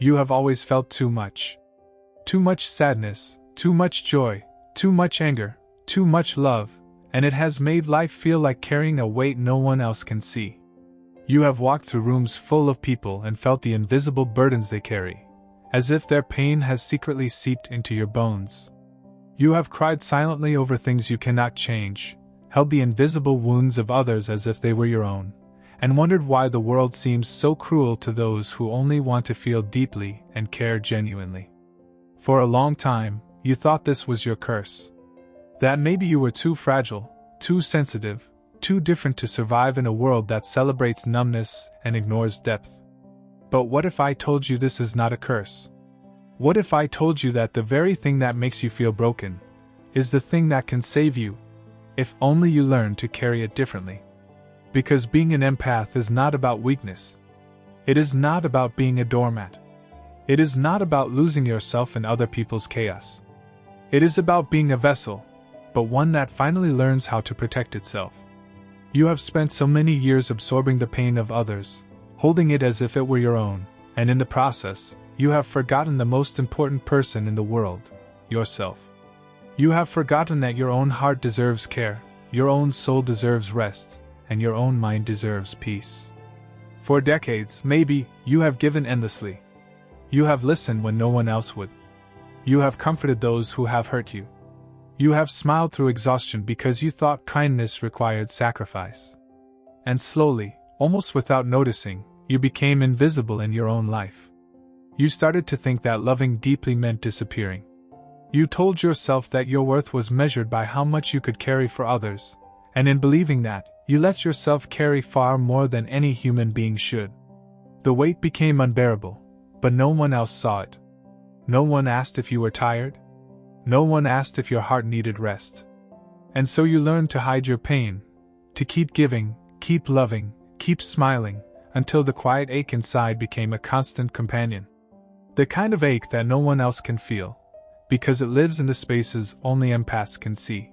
You have always felt too much. Too much sadness, too much joy, too much anger, too much love, and it has made life feel like carrying a weight no one else can see. You have walked through rooms full of people and felt the invisible burdens they carry, as if their pain has secretly seeped into your bones. You have cried silently over things you cannot change, held the invisible wounds of others as if they were your own, and wondered why the world seems so cruel to those who only want to feel deeply and care genuinely. For a long time, you thought this was your curse. That maybe you were too fragile, too sensitive, too different to survive in a world that celebrates numbness and ignores depth. But what if I told you this is not a curse? What if I told you that the very thing that makes you feel broken is the thing that can save you, if only you learn to carry it differently? Because being an empath is not about weakness. It is not about being a doormat. It is not about losing yourself in other people's chaos. It is about being a vessel, but one that finally learns how to protect itself. You have spent so many years absorbing the pain of others, holding it as if it were your own, and in the process, you have forgotten the most important person in the world, yourself. You have forgotten that your own heart deserves care, your own soul deserves rest, and your own mind deserves peace. For decades, maybe, you have given endlessly. You have listened when no one else would. You have comforted those who have hurt you. You have smiled through exhaustion because you thought kindness required sacrifice. And slowly, almost without noticing, you became invisible in your own life. You started to think that loving deeply meant disappearing. You told yourself that your worth was measured by how much you could carry for others, and in believing that, you let yourself carry far more than any human being should. The weight became unbearable, but no one else saw it. No one asked if you were tired. No one asked if your heart needed rest. And so you learned to hide your pain, to keep giving, keep loving, keep smiling, until the quiet ache inside became a constant companion. The kind of ache that no one else can feel, because it lives in the spaces only empaths can see.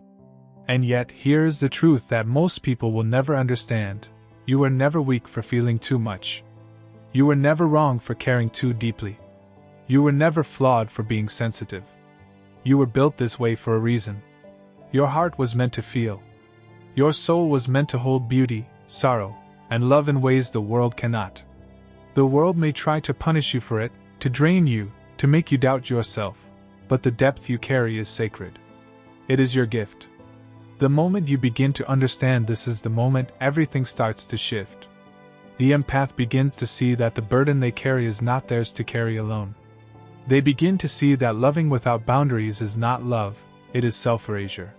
And yet, here is the truth that most people will never understand. You were never weak for feeling too much. You were never wrong for caring too deeply. You were never flawed for being sensitive. You were built this way for a reason. Your heart was meant to feel. Your soul was meant to hold beauty, sorrow, and love in ways the world cannot. The world may try to punish you for it, to drain you, to make you doubt yourself, but the depth you carry is sacred. It is your gift. The moment you begin to understand this is the moment everything starts to shift. The empath begins to see that the burden they carry is not theirs to carry alone. They begin to see that loving without boundaries is not love, it is self-erasure.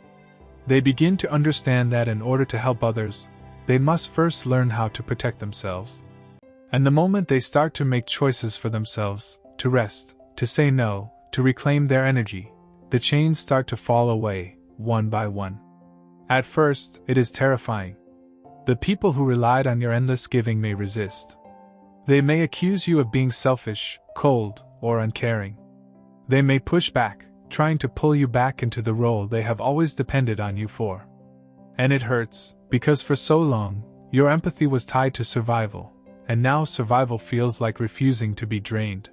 They begin to understand that in order to help others, they must first learn how to protect themselves. And the moment they start to make choices for themselves, to rest, to say no, to reclaim their energy, the chains start to fall away, one by one. At first, it is terrifying. The people who relied on your endless giving may resist. They may accuse you of being selfish, cold, or uncaring. They may push back, trying to pull you back into the role they have always depended on you for. And it hurts, because for so long, your empathy was tied to survival, and now survival feels like refusing to be drained.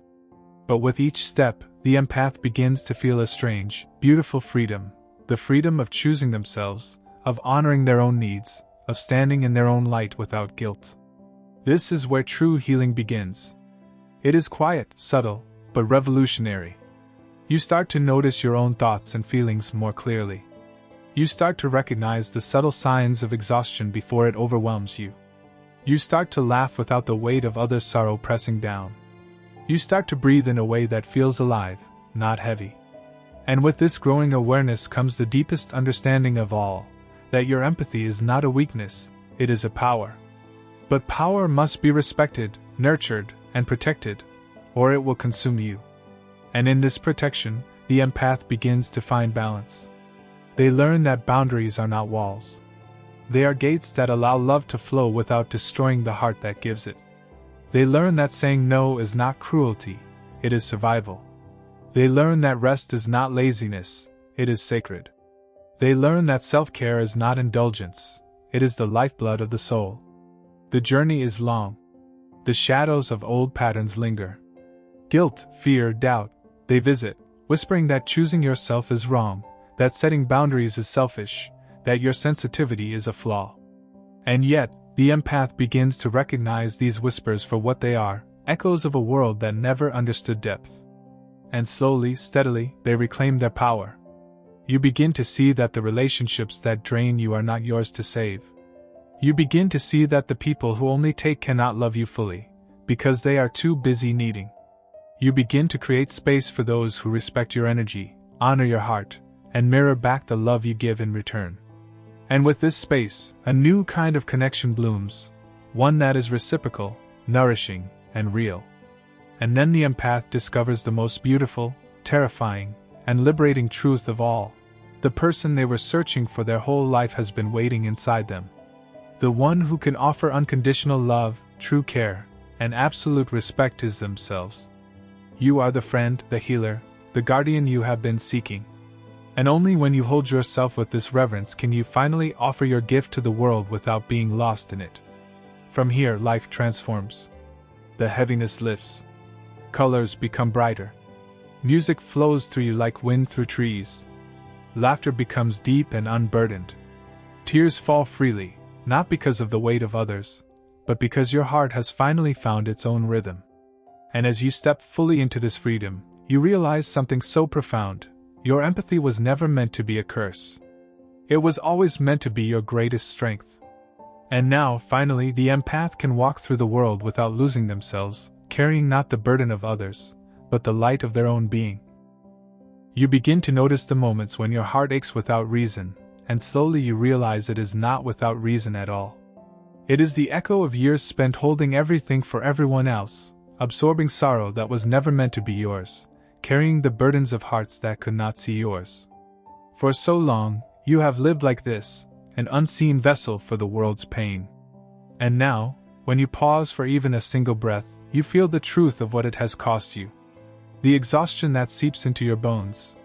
But with each step, the empath begins to feel a strange, beautiful freedom, the freedom of choosing themselves, of honoring their own needs, of standing in their own light without guilt. This is where true healing begins. It is quiet, subtle, but revolutionary. You start to notice your own thoughts and feelings more clearly. You start to recognize the subtle signs of exhaustion before it overwhelms you. You start to laugh without the weight of others' sorrow pressing down. You start to breathe in a way that feels alive, not heavy. And with this growing awareness comes the deepest understanding of all, that your empathy is not a weakness, it is a power. But power must be respected, nurtured, and protected, or it will consume you. And in this protection, the empath begins to find balance. They learn that boundaries are not walls. They are gates that allow love to flow without destroying the heart that gives it. They learn that saying no is not cruelty, it is survival. They learn that rest is not laziness, it is sacred. They learn that self-care is not indulgence, it is the lifeblood of the soul. The journey is long. The shadows of old patterns linger. Guilt, fear, doubt, they visit, whispering that choosing yourself is wrong, that setting boundaries is selfish, that your sensitivity is a flaw. And yet, the empath begins to recognize these whispers for what they are, echoes of a world that never understood depth. And slowly, steadily, they reclaim their power. You begin to see that the relationships that drain you are not yours to save. You begin to see that the people who only take cannot love you fully, because they are too busy needing. You begin to create space for those who respect your energy, honor your heart, and mirror back the love you give in return. And with this space, a new kind of connection blooms, one that is reciprocal, nourishing, and real. And then the empath discovers the most beautiful, terrifying, and liberating truth of all. The person they were searching for their whole life has been waiting inside them. The one who can offer unconditional love, true care, and absolute respect is themselves. You are the friend, the healer, the guardian you have been seeking. And only when you hold yourself with this reverence can you finally offer your gift to the world without being lost in it. From here, life transforms. The heaviness lifts. Colors become brighter. Music flows through you like wind through trees. Laughter becomes deep and unburdened. Tears fall freely, not because of the weight of others, but because your heart has finally found its own rhythm. And as you step fully into this freedom, you realize something so profound. Your empathy was never meant to be a curse. It was always meant to be your greatest strength. And now, finally, the empath can walk through the world without losing themselves, carrying not the burden of others, but the light of their own being. You begin to notice the moments when your heart aches without reason, and slowly you realize it is not without reason at all. It is the echo of years spent holding everything for everyone else, absorbing sorrow that was never meant to be yours, carrying the burdens of hearts that could not see yours. For so long, you have lived like this, an unseen vessel for the world's pain. And now, when you pause for even a single breath, you feel the truth of what it has cost you. The exhaustion that seeps into your bones.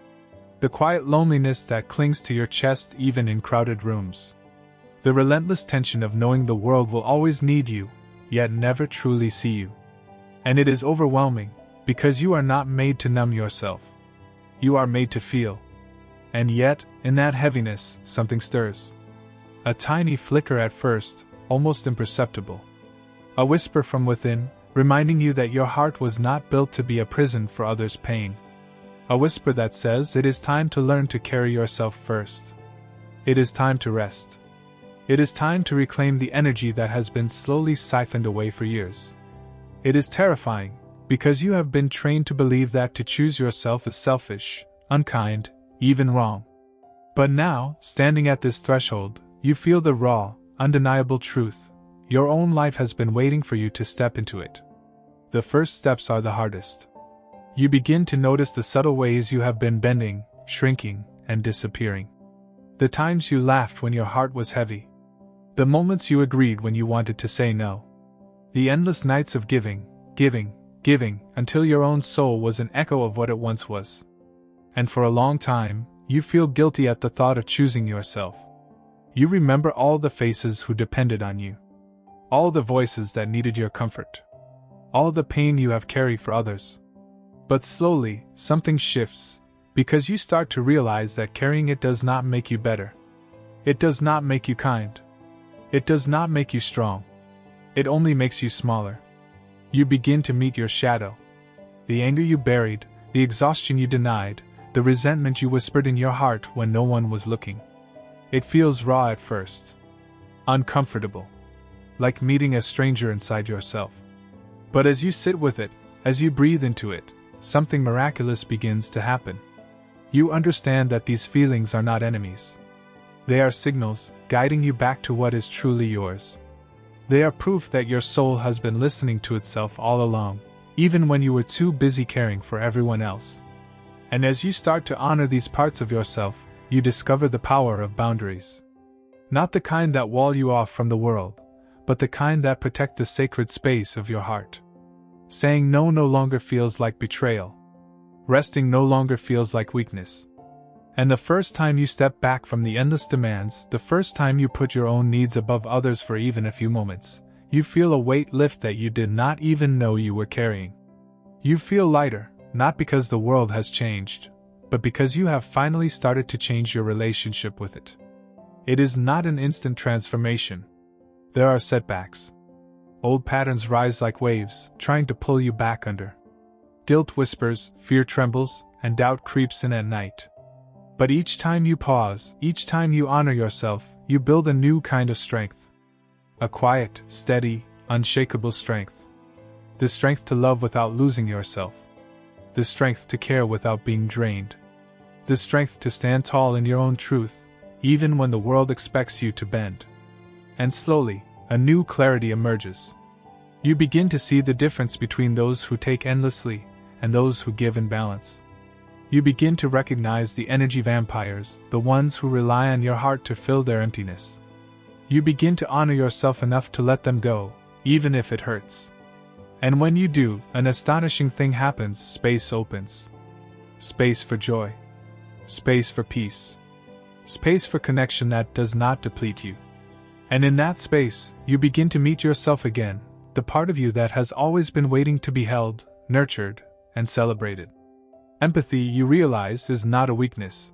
The quiet loneliness that clings to your chest even in crowded rooms. The relentless tension of knowing the world will always need you, yet never truly see you. And it is overwhelming, because you are not made to numb yourself. You are made to feel. And yet, in that heaviness, something stirs. A tiny flicker at first, almost imperceptible. A whisper from within, reminding you that your heart was not built to be a prison for others' pain. A whisper that says it is time to learn to carry yourself first. It is time to rest. It is time to reclaim the energy that has been slowly siphoned away for years. It is terrifying, because you have been trained to believe that to choose yourself is selfish, unkind, even wrong. But now, standing at this threshold, you feel the raw, undeniable truth. Your own life has been waiting for you to step into it. The first steps are the hardest. You begin to notice the subtle ways you have been bending, shrinking, and disappearing. The times you laughed when your heart was heavy. The moments you agreed when you wanted to say no. The endless nights of giving, until your own soul was an echo of what it once was. And for a long time, you feel guilty at the thought of choosing yourself. You remember all the faces who depended on you. All the voices that needed your comfort. All the pain you have carried for others. But slowly, something shifts, because you start to realize that carrying it does not make you better. It does not make you kind. It does not make you strong. It only makes you smaller. You begin to meet your shadow. The anger you buried, the exhaustion you denied, the resentment you whispered in your heart when no one was looking. It feels raw at first. Uncomfortable. Like meeting a stranger inside yourself. But as you sit with it, as you breathe into it, something miraculous begins to happen. You understand that these feelings are not enemies. They are signals, guiding you back to what is truly yours. They are proof that your soul has been listening to itself all along, even when you were too busy caring for everyone else. And as you start to honor these parts of yourself, you discover the power of boundaries. Not the kind that wall you off from the world, but the kind that protect the sacred space of your heart. Saying no longer feels like betrayal. Resting no longer feels like weakness. And the first time you step back from the endless demands, the first time you put your own needs above others for even a few moments, you feel a weight lift that you did not even know you were carrying. You feel lighter, not because the world has changed, but because you have finally started to change your relationship with it. It is not an instant transformation. There are setbacks. Old patterns rise like waves, trying to pull you back under. Guilt whispers, fear trembles, and doubt creeps in at night. But each time you pause, each time you honor yourself, you build a new kind of strength. A quiet, steady, unshakable strength. The strength to love without losing yourself. The strength to care without being drained. The strength to stand tall in your own truth, even when the world expects you to bend. And slowly, a new clarity emerges. You begin to see the difference between those who take endlessly and those who give in balance. You begin to recognize the energy vampires, the ones who rely on your heart to fill their emptiness. You begin to honor yourself enough to let them go, even if it hurts. And when you do, an astonishing thing happens. Space opens. Space for joy. Space for peace. Space for connection that does not deplete you. And in that space, you begin to meet yourself again, the part of you that has always been waiting to be held, nurtured, and celebrated. Empathy, you realize, is not a weakness.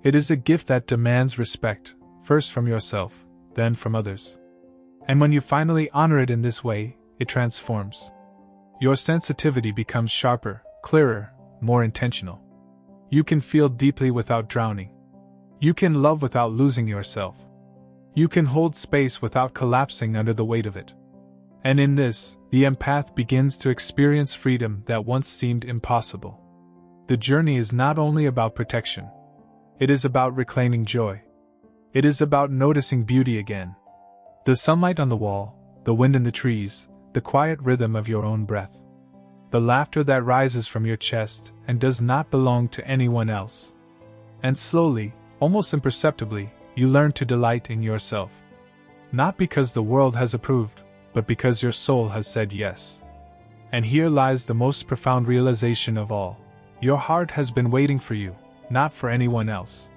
It is a gift that demands respect, first from yourself, then from others. And when you finally honor it in this way, it transforms. Your sensitivity becomes sharper, clearer, more intentional. You can feel deeply without drowning. You can love without losing yourself. You can hold space without collapsing under the weight of it. And in this, the empath begins to experience freedom that once seemed impossible. The journey is not only about protection. It is about reclaiming joy. It is about noticing beauty again. The sunlight on the wall, the wind in the trees, the quiet rhythm of your own breath. The laughter that rises from your chest and does not belong to anyone else. And slowly, almost imperceptibly, you learn to delight in yourself. Not because the world has approved, but because your soul has said yes. And here lies the most profound realization of all. Your heart has been waiting for you, not for anyone else.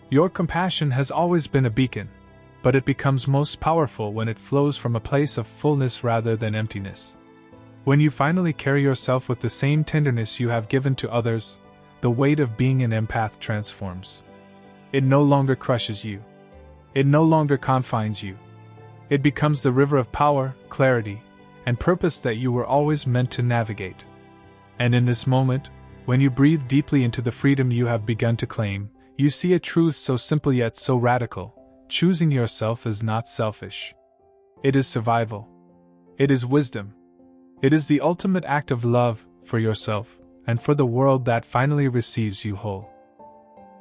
Your compassion has always been a beacon, but it becomes most powerful when it flows from a place of fullness rather than emptiness. When you finally carry yourself with the same tenderness you have given to others, the weight of being an empath transforms. It no longer crushes you. It no longer confines you. It becomes the river of power, clarity, and purpose that you were always meant to navigate. And in this moment, when you breathe deeply into the freedom you have begun to claim, you see a truth so simple yet so radical. Choosing yourself is not selfish. It is survival. It is wisdom. It is the ultimate act of love for yourself and for the world that finally receives you whole.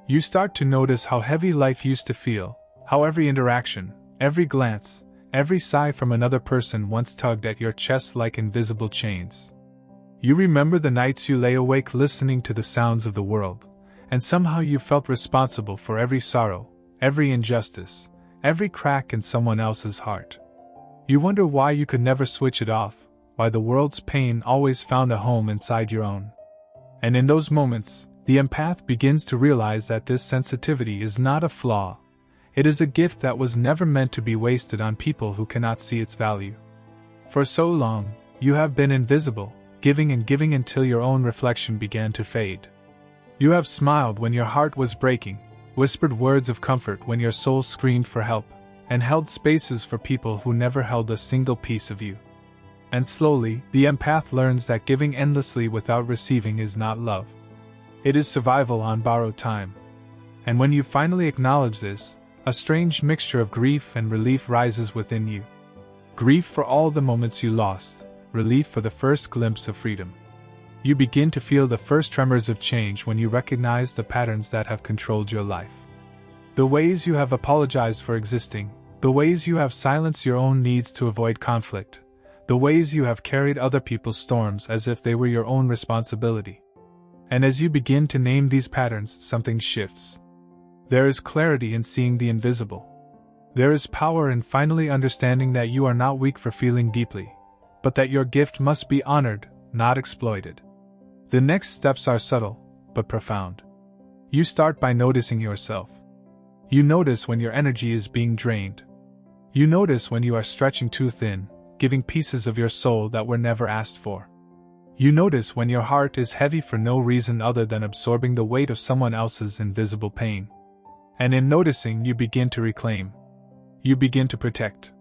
You start to notice how heavy life used to feel, how every interaction, every glance, every sigh from another person once tugged at your chest like invisible chains. You remember the nights you lay awake listening to the sounds of the world, and somehow you felt responsible for every sorrow, every injustice, every crack in someone else's heart. You wonder why you could never switch it off, why the world's pain always found a home inside your own. And in those moments, the empath begins to realize that this sensitivity is not a flaw. It is a gift that was never meant to be wasted on people who cannot see its value. For so long, you have been invisible, giving and giving until your own reflection began to fade. You have smiled when your heart was breaking, whispered words of comfort when your soul screamed for help, and held spaces for people who never held a single piece of you. And slowly, the empath learns that giving endlessly without receiving is not love. It is survival on borrowed time. And when you finally acknowledge this, a strange mixture of grief and relief rises within you. Grief for all the moments you lost, relief for the first glimpse of freedom. You begin to feel the first tremors of change when you recognize the patterns that have controlled your life. The ways you have apologized for existing, the ways you have silenced your own needs to avoid conflict, the ways you have carried other people's storms as if they were your own responsibility. And as you begin to name these patterns, something shifts. There is clarity in seeing the invisible. There is power in finally understanding that you are not weak for feeling deeply, but that your gift must be honored, not exploited. The next steps are subtle, but profound. You start by noticing yourself. You notice when your energy is being drained. You notice when you are stretching too thin, giving pieces of your soul that were never asked for. You notice when your heart is heavy for no reason other than absorbing the weight of someone else's invisible pain. And in noticing, you begin to reclaim. You begin to protect.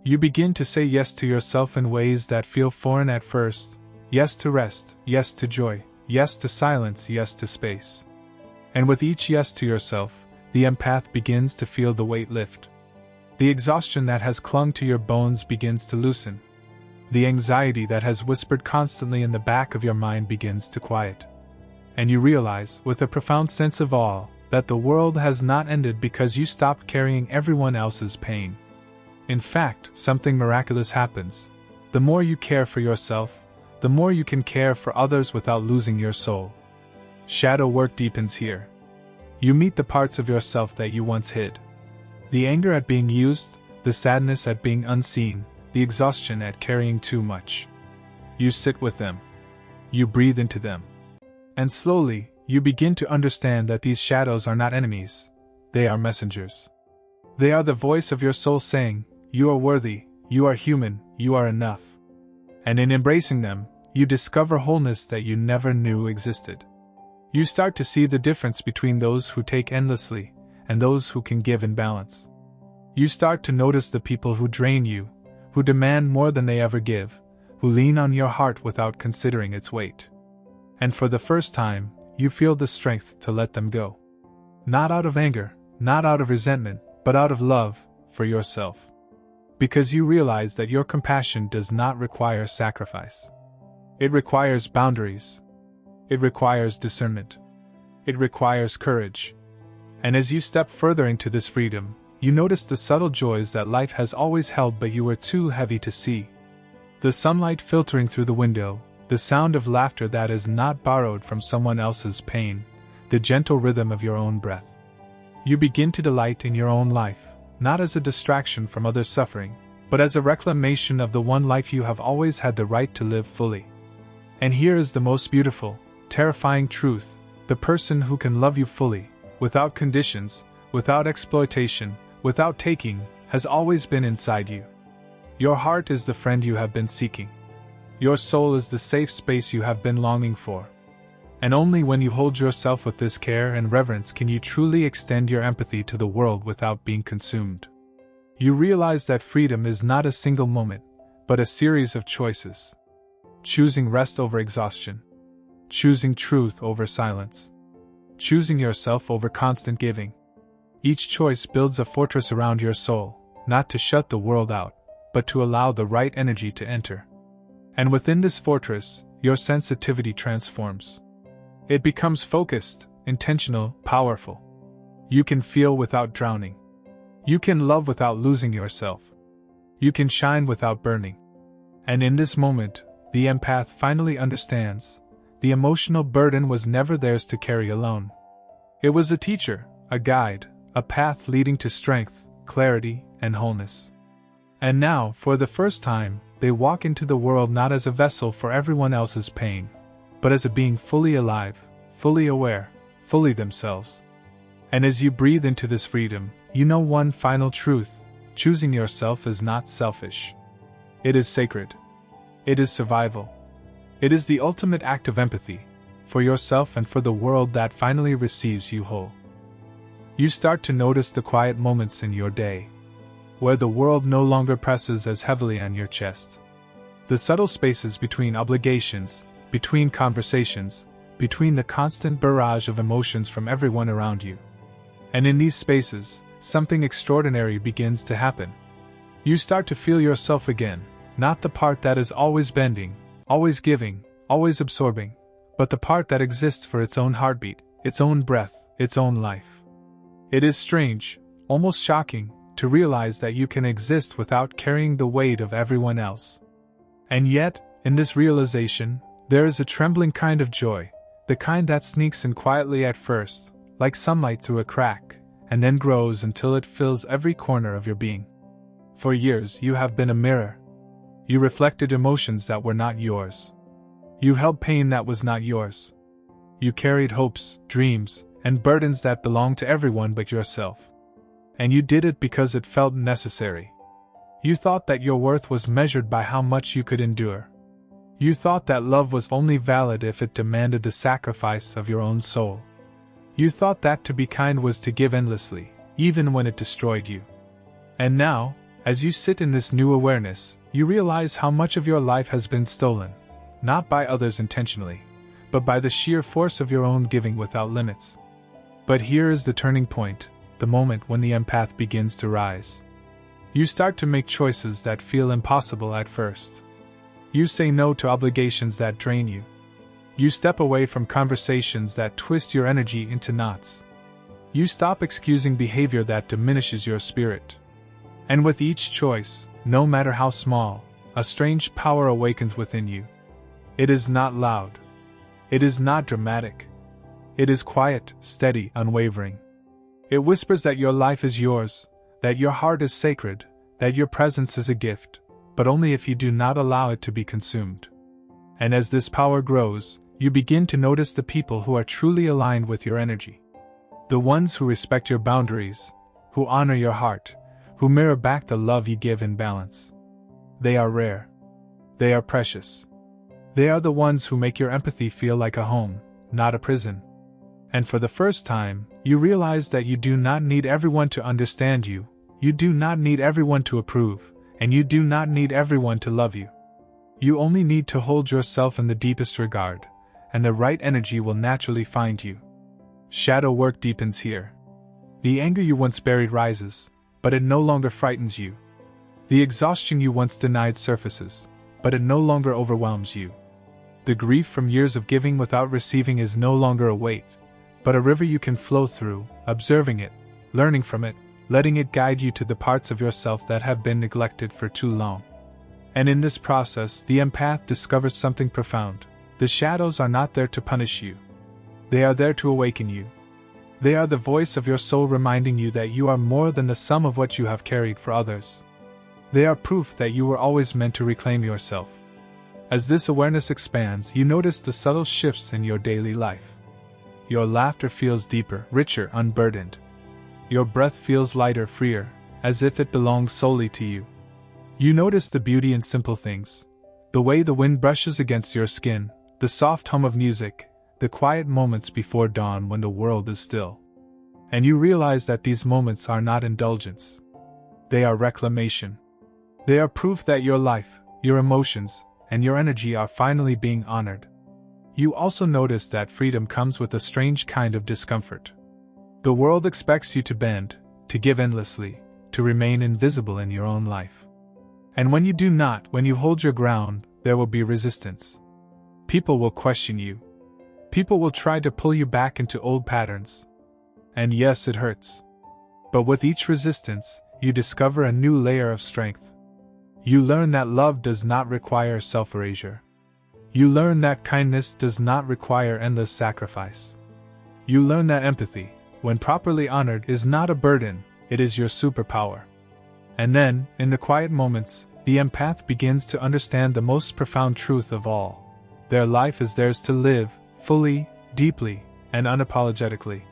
You begin to say yes to yourself in ways that feel foreign at first. Yes to rest, yes to joy, yes to silence, yes to space. And with each yes to yourself, the empath begins to feel the weight lift. The exhaustion that has clung to your bones begins to loosen. The anxiety that has whispered constantly in the back of your mind begins to quiet. And you realize, with a profound sense of awe, that the world has not ended because you stopped carrying everyone else's pain. In fact, something miraculous happens. The more you care for yourself, the more you can care for others without losing your soul. Shadow work deepens here. You meet the parts of yourself that you once hid. The anger at being used, the sadness at being unseen, the exhaustion at carrying too much. You sit with them. You breathe into them. And slowly, you begin to understand that these shadows are not enemies. They are messengers. They are the voice of your soul saying, "You are worthy, you are human, you are enough." And in embracing them, you discover wholeness that you never knew existed. You start to see the difference between those who take endlessly and those who can give in balance. You start to notice the people who drain you, who demand more than they ever give, who lean on your heart without considering its weight. And for the first time, you feel the strength to let them go. Not out of anger, not out of resentment, but out of love for yourself. Because you realize that your compassion does not require sacrifice. It requires boundaries. It requires discernment. It requires courage. And as you step further into this freedom, you notice the subtle joys that life has always held but you were too heavy to see. The sunlight filtering through the window, the sound of laughter that is not borrowed from someone else's pain, the gentle rhythm of your own breath. You begin to delight in your own life, not as a distraction from others' suffering, but as a reclamation of the one life you have always had the right to live fully. And here is the most beautiful, terrifying truth: the person who can love you fully, without conditions, without exploitation, without taking, has always been inside you. Your heart is the friend you have been seeking. Your soul is the safe space you have been longing for. And only when you hold yourself with this care and reverence can you truly extend your empathy to the world without being consumed. You realize that freedom is not a single moment, but a series of choices. Choosing rest over exhaustion. Choosing truth over silence. Choosing yourself over constant giving. Each choice builds a fortress around your soul, not to shut the world out, but to allow the right energy to enter. And within this fortress, your sensitivity transforms. It becomes focused, intentional, powerful. You can feel without drowning. You can love without losing yourself. You can shine without burning. And in this moment, the empath finally understands. The emotional burden was never theirs to carry alone. It was a teacher, a guide, a path leading to strength, clarity, and wholeness. And now, for the first time, they walk into the world not as a vessel for everyone else's pain, but as a being fully alive, fully aware, fully themselves. And as you breathe into this freedom, you know one final truth: choosing yourself is not selfish. It is sacred. It is survival. It is the ultimate act of empathy, for yourself and for the world that finally receives you whole. You start to notice the quiet moments in your day, where the world no longer presses as heavily on your chest. The subtle spaces between obligations, between conversations, between the constant barrage of emotions from everyone around you. And in these spaces, something extraordinary begins to happen. You start to feel yourself again, not the part that is always bending, always giving, always absorbing, but the part that exists for its own heartbeat, its own breath, its own life. It is strange, almost shocking, to realize that you can exist without carrying the weight of everyone else. And yet, in this realization, there is a trembling kind of joy, the kind that sneaks in quietly at first, like sunlight through a crack, and then grows until it fills every corner of your being. For years you have been a mirror. You reflected emotions that were not yours. You held pain that was not yours. You carried hopes, dreams, and burdens that belonged to everyone but yourself. And you did it because it felt necessary. You thought that your worth was measured by how much you could endure. You thought that love was only valid if it demanded the sacrifice of your own soul. You thought that to be kind was to give endlessly, even when it destroyed you. And now, as you sit in this new awareness, you realize how much of your life has been stolen, not by others intentionally, but by the sheer force of your own giving without limits. But here is the turning point, the moment when the empath begins to rise. You start to make choices that feel impossible at first. You say no to obligations that drain you. You step away from conversations that twist your energy into knots. You stop excusing behavior that diminishes your spirit. And with each choice, no matter how small, a strange power awakens within you. It is not loud. It is not dramatic. It is quiet, steady, unwavering. It whispers that your life is yours, that your heart is sacred, that your presence is a gift, but only if you do not allow it to be consumed. And as this power grows, you begin to notice the people who are truly aligned with your energy. The ones who respect your boundaries, who honor your heart, who mirror back the love you give in balance. They are rare. They are precious. They are the ones who make your empathy feel like a home, not a prison. And for the first time, you realize that you do not need everyone to understand you, you do not need everyone to approve, and you do not need everyone to love you. You only need to hold yourself in the deepest regard, and the right energy will naturally find you. Shadow work deepens here. The anger you once buried rises, but it no longer frightens you. The exhaustion you once denied surfaces, but it no longer overwhelms you. The grief from years of giving without receiving is no longer a weight, but a river you can flow through, observing it, learning from it, letting it guide you to the parts of yourself that have been neglected for too long. And in this process, the empath discovers something profound. The shadows are not there to punish you. They are there to awaken you. They are the voice of your soul reminding you that you are more than the sum of what you have carried for others. They are proof that you were always meant to reclaim yourself. As this awareness expands, you notice the subtle shifts in your daily life. Your laughter feels deeper, richer, unburdened. Your breath feels lighter, freer, as if it belongs solely to you. You notice the beauty in simple things. The way the wind brushes against your skin, the soft hum of music, the quiet moments before dawn when the world is still. And you realize that these moments are not indulgence. They are reclamation. They are proof that your life, your emotions, and your energy are finally being honored. You also notice that freedom comes with a strange kind of discomfort. The world expects you to bend, to give endlessly, to remain invisible in your own life. And when you do not, when you hold your ground, there will be resistance. People will question you. People will try to pull you back into old patterns. And yes, it hurts. But with each resistance, you discover a new layer of strength. You learn that love does not require self-erasure. You learn that kindness does not require endless sacrifice. You learn that empathy, when properly honored, is not a burden, it is your superpower. And then, in the quiet moments, the empath begins to understand the most profound truth of all. Their life is theirs to live, fully, deeply, and unapologetically.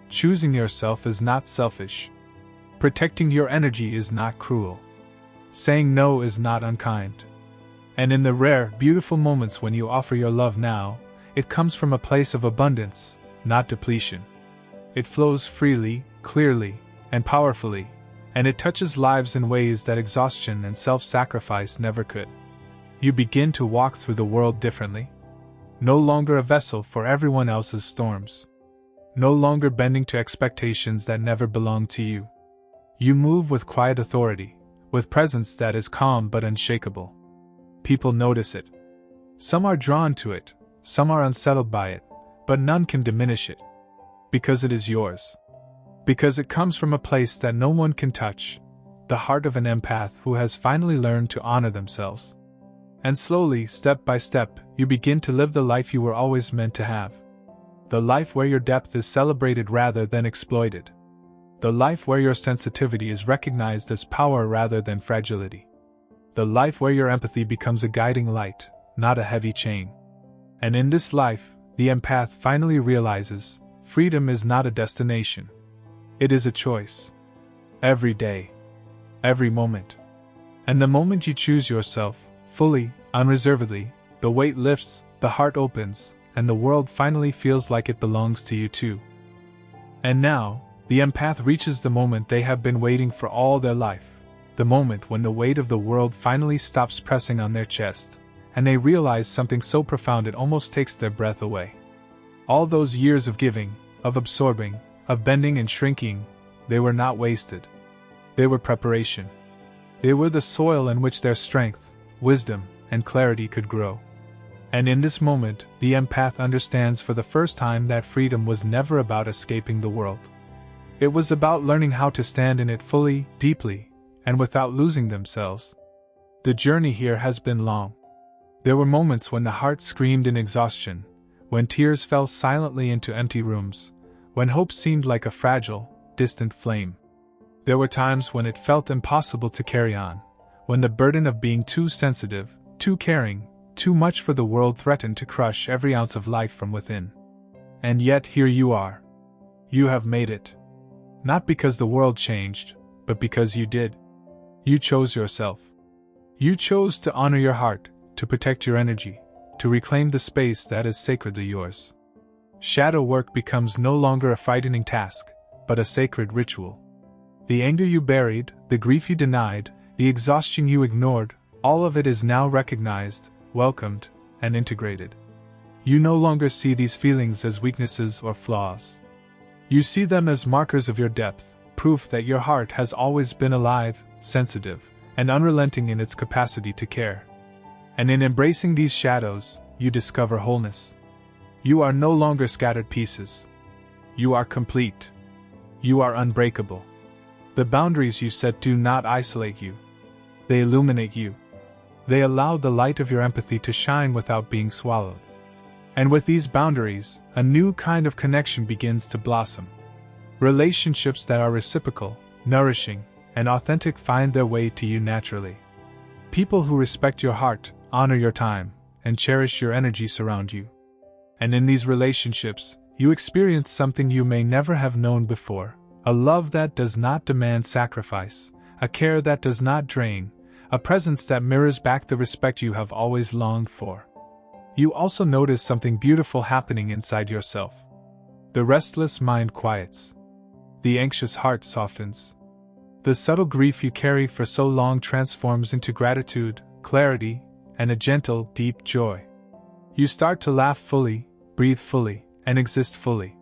Choosing yourself is not selfish. Protecting your energy is not cruel. Saying no is not unkind. And in the rare, beautiful moments when you offer your love now, it comes from a place of abundance, not depletion. It flows freely, clearly, and powerfully, and it touches lives in ways that exhaustion and self-sacrifice never could. You begin to walk through the world differently. No longer a vessel for everyone else's storms. No longer bending to expectations that never belong to you. You move with quiet authority, with presence that is calm but unshakable. People notice it. Some are drawn to it, some are unsettled by it, but none can diminish it. Because it is yours. Because it comes from a place that no one can touch, the heart of an empath who has finally learned to honor themselves. And slowly, step by step, you begin to live the life you were always meant to have. The life where your depth is celebrated rather than exploited. The life where your sensitivity is recognized as power rather than fragility. The life where your empathy becomes a guiding light, not a heavy chain. And in this life, the empath finally realizes, freedom is not a destination. It is a choice. Every day. Every moment. And the moment you choose yourself, fully, unreservedly, The weight lifts, the heart opens, and the world finally feels like it belongs to you too. And now, the empath reaches the moment they have been waiting for all their life, the moment when the weight of the world finally stops pressing on their chest, and they realize something so profound it almost takes their breath away. All those years of giving, of absorbing, of bending and shrinking, they were not wasted. They were preparation. They were the soil in which their strength, wisdom, and clarity could grow. And in this moment, the empath understands for the first time that freedom was never about escaping the world. It was about learning how to stand in it fully, deeply, and without losing themselves. The journey here has been long. There were moments when the heart screamed in exhaustion, when tears fell silently into empty rooms, when hope seemed like a fragile, distant flame. There were times when it felt impossible to carry on, when the burden of being too sensitive, too caring, too much for the world threatened to crush every ounce of life from within. And yet here you are. You have made it. Not because the world changed, but because you did. You chose yourself. You chose to honor your heart, to protect your energy, to reclaim the space that is sacredly yours. Shadow work becomes no longer a frightening task, but a sacred ritual. The anger you buried, the grief you denied, the exhaustion you ignored, all of it is now recognized, welcomed, and integrated. You no longer see these feelings as weaknesses or flaws. You see them as markers of your depth, proof that your heart has always been alive, sensitive, and unrelenting in its capacity to care. And in embracing these shadows, you discover wholeness. You are no longer scattered pieces. You are complete. You are unbreakable. The boundaries you set do not isolate you. They illuminate you. They allow the light of your empathy to shine without being swallowed. And with these boundaries, a new kind of connection begins to blossom. Relationships that are reciprocal, nourishing, and authentic find their way to you naturally. People who respect your heart, honor your time, and cherish your energy surround you. And in these relationships, you experience something you may never have known before: a love that does not demand sacrifice, a care that does not drain, a presence that mirrors back the respect you have always longed for. You also notice something beautiful happening inside yourself. The restless mind quiets. The anxious heart softens. The subtle grief you carried for so long transforms into gratitude, clarity, and a gentle, deep joy. You start to laugh fully, breathe fully, and exist fully.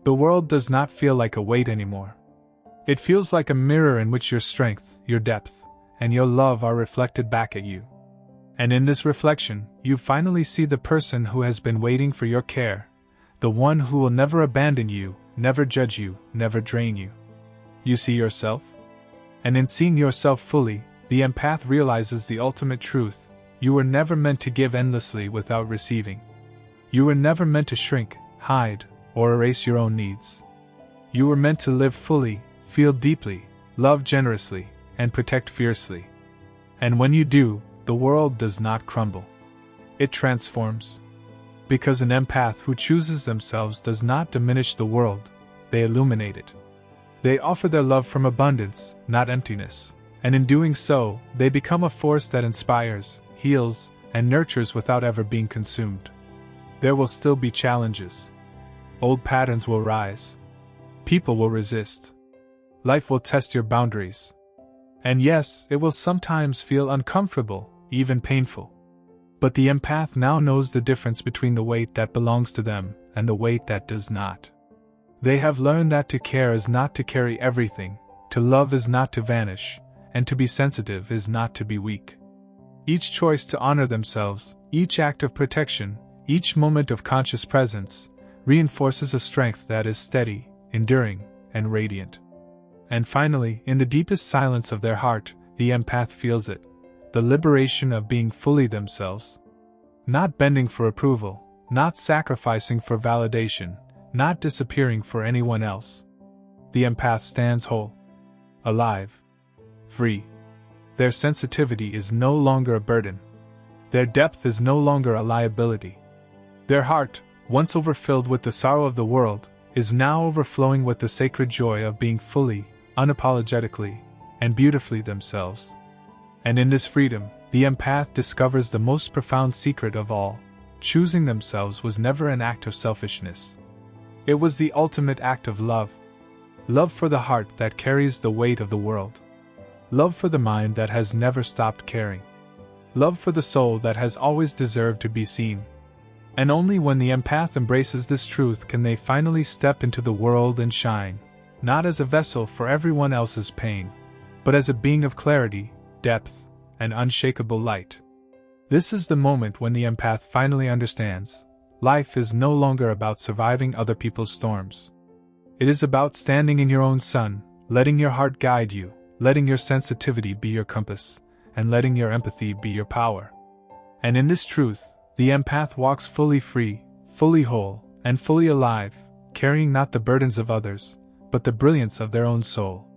The world does not feel like a weight anymore. It feels like a mirror in which your strength, your depth, and your love are reflected back at you. And in this reflection, you finally see the person who has been waiting for your care, the one who will never abandon you, never judge you, never drain you. You see yourself? And in seeing yourself fully, the empath realizes the ultimate truth: you were never meant to give endlessly without receiving. You were never meant to shrink, hide, or erase your own needs. You were meant to live fully, feel deeply, love generously, and protect fiercely. And when you do, the world does not crumble. It transforms. Because an empath who chooses themselves does not diminish the world, they illuminate it. They offer their love from abundance, not emptiness, and in doing so, they become a force that inspires, heals, and nurtures without ever being consumed. There will still be challenges. Old patterns will rise. People will resist. Life will test your boundaries. And yes, it will sometimes feel uncomfortable, even painful. But the empath now knows the difference between the weight that belongs to them and the weight that does not. They have learned that to care is not to carry everything, to love is not to vanish, and to be sensitive is not to be weak. Each choice to honor themselves, each act of protection, each moment of conscious presence, reinforces a strength that is steady, enduring, and radiant. And finally, in the deepest silence of their heart, the empath feels it: the liberation of being fully themselves. Not bending for approval, not sacrificing for validation, not disappearing for anyone else. The empath stands whole, alive, free. Their sensitivity is no longer a burden. Their depth is no longer a liability. Their heart, once overfilled with the sorrow of the world, is now overflowing with the sacred joy of being fully, unapologetically, and beautifully themselves. And in this freedom, the empath discovers the most profound secret of all: choosing themselves was never an act of selfishness. It was the ultimate act of love. Love for the heart that carries the weight of the world. Love for the mind that has never stopped caring. Love for the soul that has always deserved to be seen. And only when the empath embraces this truth can they finally step into the world and shine, not as a vessel for everyone else's pain, but as a being of clarity, depth, and unshakable light. This is the moment when the empath finally understands: life is no longer about surviving other people's storms. It is about standing in your own sun, letting your heart guide you, letting your sensitivity be your compass, and letting your empathy be your power. And in this truth, the empath walks fully free, fully whole, and fully alive, carrying not the burdens of others, but the brilliance of their own soul.